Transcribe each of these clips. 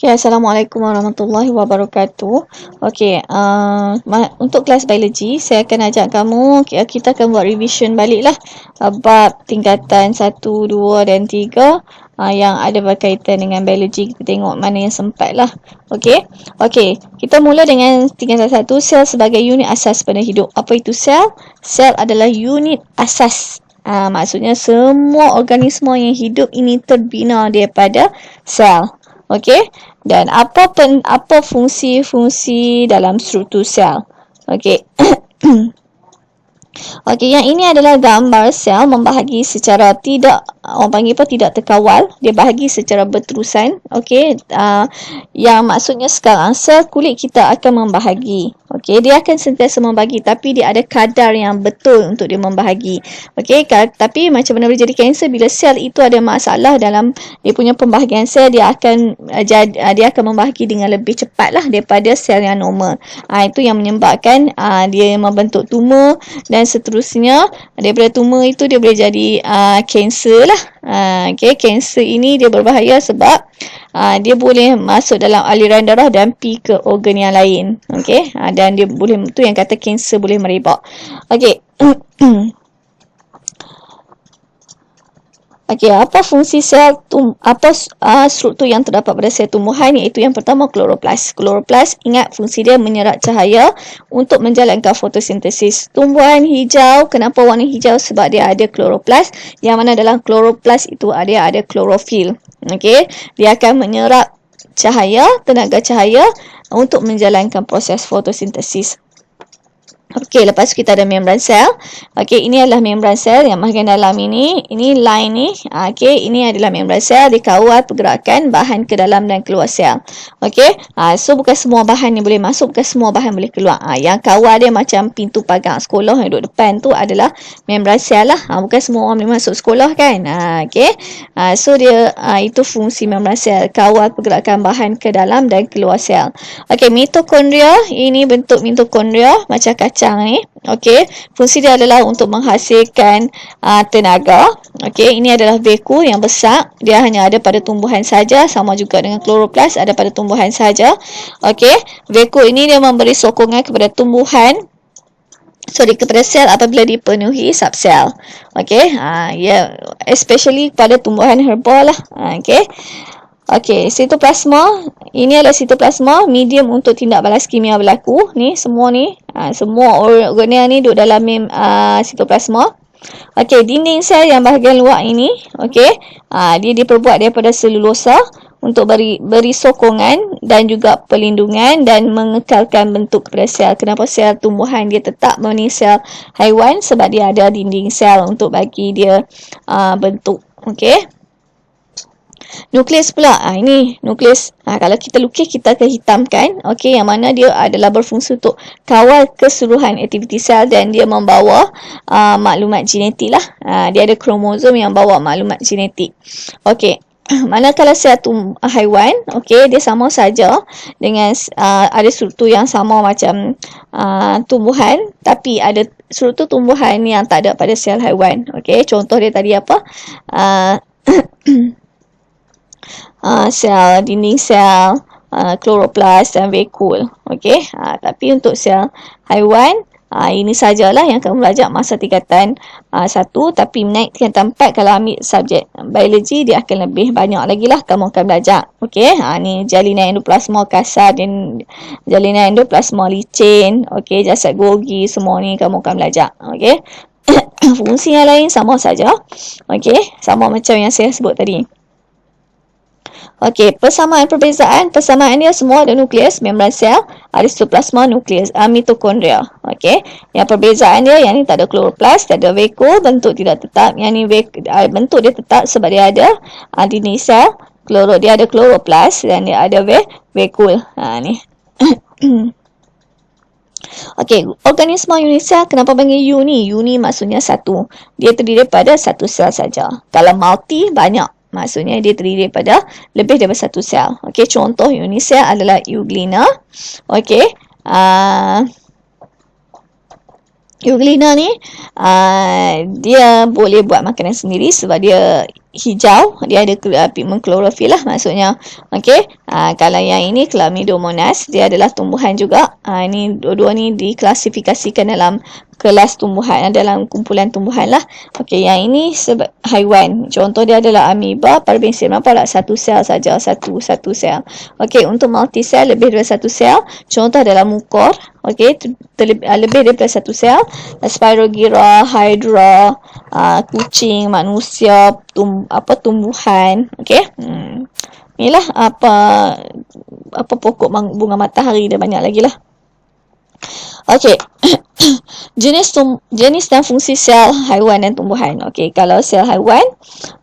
Okay, Assalamualaikum warahmatullahi wabarakatuh. Okay, untuk kelas biologi, saya akan ajak kamu, kita akan buat revision balik lah bab tingkatan 1, 2 dan 3 yang ada berkaitan dengan biologi. Kita tengok mana yang sempat lah. Okay, kita mula dengan tingkatan 1, sel sebagai unit asas pada hidup. Apa itu sel? Sel adalah unit asas. Maksudnya semua organisma yang hidup ini terbina daripada sel. Okey, dan apa fungsi-fungsi dalam struktur sel? Okey. Okey, yang ini adalah gambar sel membahagi secara tidak, orang panggil apa, tidak terkawal. Dia bahagi secara berterusan. Okey, yang maksudnya sekarang sel kulit kita akan membahagi. Okey, dia akan sentiasa membahagi tapi dia ada kadar yang betul untuk dia membahagi. Okey, tapi macam mana boleh jadi kanser bila sel itu ada masalah dalam dia punya pembahagian sel, dia akan membahagi dengan lebih cepatlah daripada sel yang normal. Itu yang menyebabkan dia membentuk tumor dan seterusnya. Daripada tumor itu dia boleh jadi kanser lah. Okey, kanser ini dia berbahaya sebab dia boleh masuk dalam aliran darah dan pergi ke organ yang lain. Okey, dan dia boleh, tu yang kata kanser boleh merebak. Okey. Okey, apa fungsi sel struktur yang terdapat pada sel tumbuhan, iaitu yang pertama kloroplas. Kloroplas, ingat fungsi dia menyerap cahaya untuk menjalankan fotosintesis. Tumbuhan hijau, kenapa warna hijau? Sebab dia ada kloroplas, yang mana dalam kloroplas itu ada klorofil. Okey, dia akan menyerap cahaya, tenaga cahaya untuk menjalankan proses fotosintesis. Okey, lepas tu kita ada membran sel. Okey, ini adalah membran sel yang bahagian dalam ini line ni. Okey, ini adalah membran sel, dia kawal pergerakan bahan ke dalam dan keluar sel. Okey, so bukan semua bahan ni boleh masuk, bukan semua bahan boleh keluar. Yang kawal dia macam pintu pagar sekolah yang duduk depan tu adalah membran sel lah. Bukan semua orang boleh masuk sekolah kan. Okey, so dia itu fungsi membran sel, kawal pergerakan bahan ke dalam dan keluar sel. Okey, mitokondria, ini bentuk mitokondria macam kacang ni. Okey, fungsi dia adalah untuk menghasilkan tenaga. Okey, ini adalah vakuum yang besar, dia hanya ada pada tumbuhan saja, sama juga dengan kloroplas, ada pada tumbuhan saja. Okey, vakuum ini dia memberi sokongan kepada kepada sel apabila dipenuhi subsel. Okey, especially pada tumbuhan herba lah. Okey, sitoplasma. Ini adalah sitoplasma, medium untuk tindak balas kimia berlaku. Ni semua ni, semua organel ni duduk dalam sitoplasma. Okey, dinding sel yang bahagian luar ini, okey, dia diperbuat daripada selulosa untuk beri sokongan dan juga perlindungan dan mengekalkan bentuk kepada sel. Kenapa sel tumbuhan dia tetap berbanding sel haiwan? Sebab dia ada dinding sel untuk bagi dia bentuk. Okey. Nukleus pula, ini nukleus. Kalau kita lukis, kita akan hitamkan. Okey, yang mana dia adalah berfungsi untuk kawal keseluruhan aktiviti sel dan dia membawa maklumat genetik lah. Dia ada kromosom yang bawa maklumat genetik. Okey. Manakala sel haiwan, okey, dia sama saja dengan ada struktur yang sama macam tumbuhan, tapi ada struktur tumbuhan yang tak ada pada sel haiwan. Okey, contoh dia tadi apa? Sel dinding sel, kloroplas dan vakuum. Okey, tapi untuk sel haiwan, ini sajalah yang kamu belajar masa tingkatan 1, tapi naik tingkatan 4 kalau ambil subjek biologi, dia akan lebih banyak lagi lah kamu akan belajar. Okey, ni jalinan endoplasma kasar dan jalinan endoplasma licin. Okey, jasad Golgi, semua ni kamu akan belajar. Okey. Fungsi yang lain sama saja. Okey, sama macam yang saya sebut tadi. Okey, persamaan dia semua ada nukleus, membran sel, ada sitoplasma, nukleus, mitokondria. Okey, yang perbezaan dia, yang ni tak ada kloroplas, tak ada vakuum, bentuk tidak tetap. Yang ni bentuk dia tetap sebab dia ada dinding sel, dia ada kloroplas dan dia ada vakuum. Ni. Okey, organisma unisel, kenapa panggil uni? Uni maksudnya satu. Dia terdiri daripada satu sel saja. Kalau multi, banyak. Maksudnya dia terdiri daripada lebih daripada satu sel. Okey, contoh unisel adalah Euglena. Okey, Euglena ni dia boleh buat makanan sendiri sebab dia hijau, dia ada pigment klorofil lah maksudnya. Okey. Kalau yang ini Chlamydomonas, dia adalah tumbuhan juga. Ini dua-dua ni diklasifikasikan dalam kelas tumbuhan, dalam kumpulan tumbuhan lah. Okey, yang ini haiwan. Contoh dia adalah amoeba, parabensin. Nampak tak? Satu sel saja, satu sel. Okey, untuk multi sel lebih daripada satu sel. Contoh adalah mukor. Okey, lebih daripada satu sel. Spirogyra, hydra, kucing, manusia, tumbuhan. Okey. Inilah apa pokok bunga matahari, dan banyak lagi lah. Okey. Jenis dan fungsi sel haiwan dan tumbuhan. Okey, kalau sel haiwan,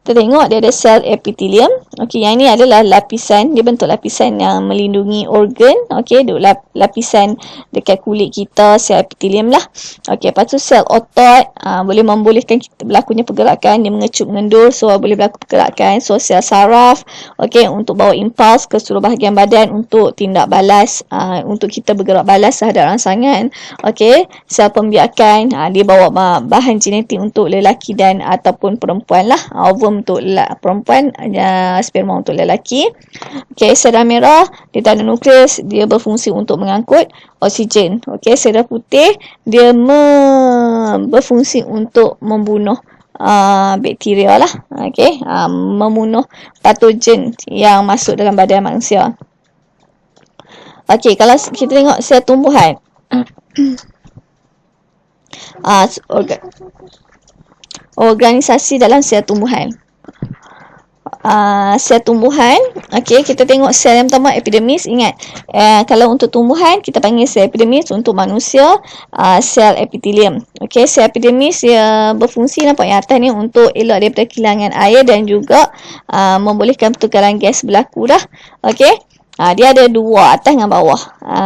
kita tengok dia ada sel epithelium. Okey, yang ini adalah lapisan, dia bentuk lapisan yang melindungi organ. Okey, lapisan dekat kulit kita, sel epithelium lah. Okey, lepas tu sel otot, boleh membolehkan kita berlakunya pergerakan, dia mengecup mengendur, so boleh berlaku pergerakan. So sel saraf, okey, untuk bawa impuls ke seluruh bahagian badan untuk tindak balas, untuk kita bergerak balas terhadap rangsangan. Okey, sel pembiakan, dia bawa bahan genetik untuk lelaki dan ataupun perempuan lah. Ovum untuk perempuan, sperma untuk lelaki. Okey, sel darah merah, di tanah nukleus, dia berfungsi untuk mengangkut oksigen. Okey, sel darah putih, dia berfungsi untuk membunuh bakteria lah. Okey, membunuh patogen yang masuk dalam badan manusia. Okey, kalau kita tengok sel tumbuhan, organisasi dalam sel tumbuhan. Sel tumbuhan, okey, kita tengok sel yang pertama, epidermis. Ingat, kalau untuk tumbuhan kita panggil sel epidermis, untuk manusia sel epithelium. Okey, sel epidermis dia berfungsi, nampak yang atas ni, untuk elak daripada kehilangan air dan juga membolehkan pertukaran gas berlaku dah. Okey, dia ada dua, atas dengan bawah.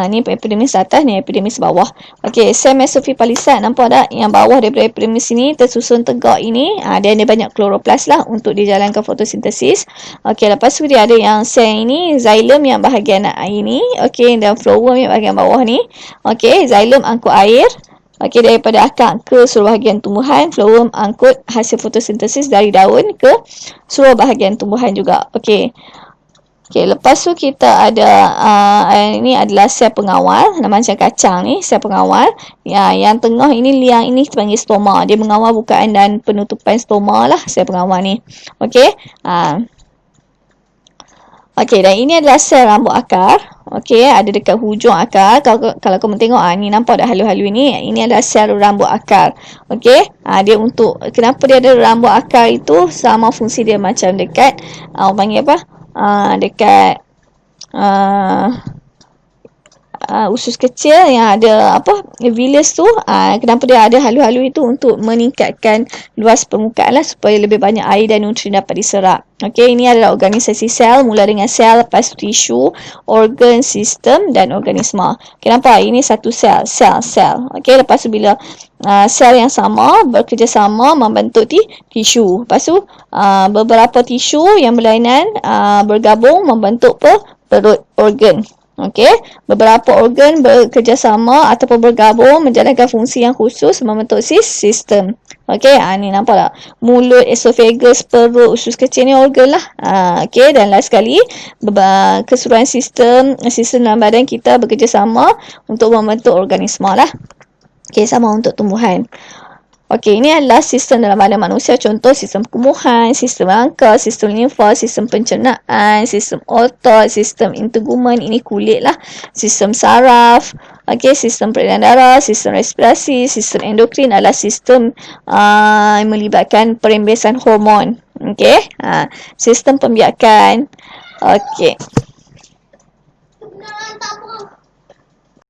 Ni epidermis atas, ni epidermis bawah. Okey, sel mesofibrillarian, nampak tak? Yang bawah daripada epidermis ini tersusun tegak ini, dia ada banyak kloroplas lah untuk dijalankan fotosintesis. Okey, lepas tu dia ada yang sel ini, xylem yang bahagian ini, okey, dan phloem yang bahagian bawah ni. Okey, xylem angkut air, okey, daripada akar ke seluruh bahagian tumbuhan. Phloem angkut hasil fotosintesis dari daun ke seluruh bahagian tumbuhan juga. Okey. Okey, lepas tu kita ada ini adalah sel pengawal, nama macam kacang ni, sel pengawal. Yang tengah ini, liang ini kita panggil stoma. Dia mengawal bukaan dan penutupan stoma lah, sel pengawal ni. Okey. Okey, dan ini adalah sel rambut akar. Okey, ada dekat hujung akar. Kalau kamu tengok, ni nampak dah halu-halu ni. Ini adalah sel rambut akar. Okey, dia untuk, kenapa dia ada rambut akar itu, sama fungsi dia macam dekat, orang panggil apa? Dekat usus kecil yang ada villus tu, kenapa dia ada halu-halu itu, untuk meningkatkan luas permukaan lah, supaya lebih banyak air dan nutrien dapat diserap. Okey, ini adalah organisasi sel, mula dengan sel, lepas tisu, organ, sistem dan organisma. Okey, nampak? Ini satu sel. Okey, lepas tu bila sel yang sama bekerjasama membentuk tisu. Lepas tu beberapa tisu yang berlainan bergabung membentuk perut organ. Okey, beberapa organ bekerjasama ataupun bergabung menjalankan fungsi yang khusus membentuk sistem. Okey, ni nampak tak? Mulut, esophagus, perut, usus kecil ni organ lah. Okey, dan last sekali, keseluruhan sistem dalam badan kita bekerjasama untuk membentuk organisma lah. Okey, sama untuk tumbuhan. Okey, ini adalah sistem dalam badan manusia. Contoh, sistem pertumbuhan, sistem rangka, sistem limfa, sistem pencernaan, sistem otot, sistem integumen, ini kulit lah, sistem saraf, okey, sistem peredaran darah, sistem respirasi, sistem endokrin adalah sistem yang melibatkan perembesan hormon. Okey, sistem pembiakan. Okey.